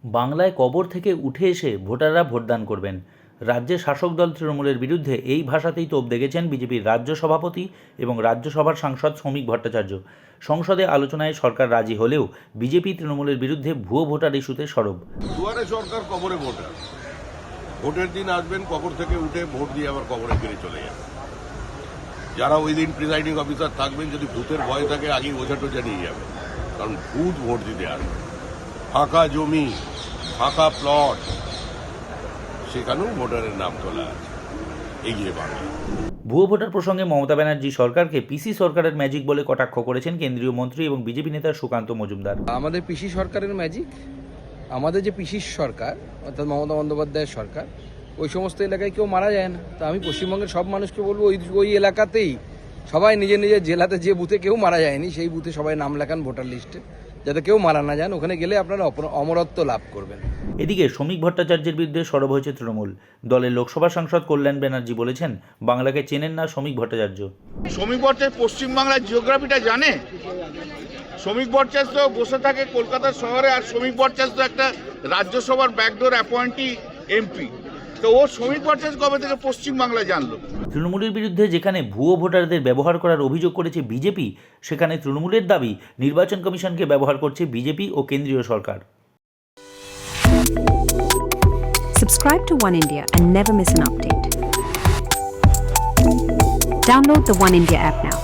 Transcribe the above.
বাংলায় কবর থেকে উঠে এসে ভোটাররা ভোটদান করবেন। রাজ্যের শাসক দল তৃণমূলের বিরুদ্ধে এই ভাষাতেই তোপ দেখেছেন বিজেপির রাজ্য সভাপতি এবং রাজ্যসভার সাংসদ শ্রমিক ভট্টাচার্য। সংসদে আলোচনায় সরকার রাজি হলেও বিজেপি তৃণমূলের বিরুদ্ধে ভুয়ো ভোটার ইস্যুতে সরব। দুয়ারে সরকার, কবরে ভোটার। ভোটের দিন আসবেন, কবর থেকে উঠে ভোট দিয়ে আবার কবরে ফিরে চলে যাবেন। যারা ওই দিন প্রিসাইডিং অফিসার থাকবেন, যদি ভূতের ভয় থাকে আগেই ওঝা টোঝা নিয়ে যাবেন, কারণ ভূত ভোট দিতে আসবে। ফাঁকা জমি, ফাঁকা প্লট, সেখানেও ভোটারের নাম তোলা আছে। এগিয়ে বাংলা। ভুয়ো ভোটার প্রসঙ্গে মমতা ব্যানার্জি সরকারকে পিসি সরকারের ম্যাজিক বলে কটাক্ষ করেছেন কেন্দ্রীয় মন্ত্রী এবং বিজেপি নেতা সুকান্ত মজুমদার। আমাদের পিসি সরকারের ম্যাজিক, আমাদের যে পিসির সরকার অর্থাৎ মমতা বন্দ্যোপাধ্যায়ের সরকার, ওই সমস্ত এলাকায় কেউ মারা যায় না। তো আমি পশ্চিমবঙ্গের সব মানুষকে বলবো ওই এলাকাতেই সবাই নিজের নিজের জেলাতে যে বুথে কেউ মারা যায়নি সেই বুথে সবাই নাম লেখান ভোটার লিস্টে, যাতে কেউ মারা না যান। ওখানে গেলে আপনারা অমরত্ব লাভ করবেন। এদিকে শ্রমিক ভট্টাচার্যের বিরুদ্ধে সরব হয়েছে তৃণমূল। দলের লোকসভা সাংসদ কল্যাণ ব্যানার্জি বলেছেন, বাংলাকে চেনেন না শ্রমিক ভট্টাচার্য। শ্রমিক ভট্টাচার্য পশ্চিমবাংলার জিওগ্রাফিটা জানে? শ্রমিক ভট্টাচার্য তো বসে থাকে কলকাতা শহরে, আর শ্রমিক ভট্টাচার্য তো একটা রাজ্যসভার ব্যাকডোর অ্যাপয়েন্টি এমপি। তো ও শ্রমিক ভট্টাচার্য কবে থেকে পশ্চিমবাংলায় জানলো? তৃণমূলের বিরুদ্ধে যেখানে ভুয়ো ভোটারদের ব্যবহার করার অভিযোগ করেছে বিজেপি, সেখানে তৃণমূলের দাবি নির্বাচন কমিশনকে ব্যবহার করছে বিজেপি ও কেন্দ্রীয় সরকার। Subscribe to One India and never miss an update. Download the One India app now.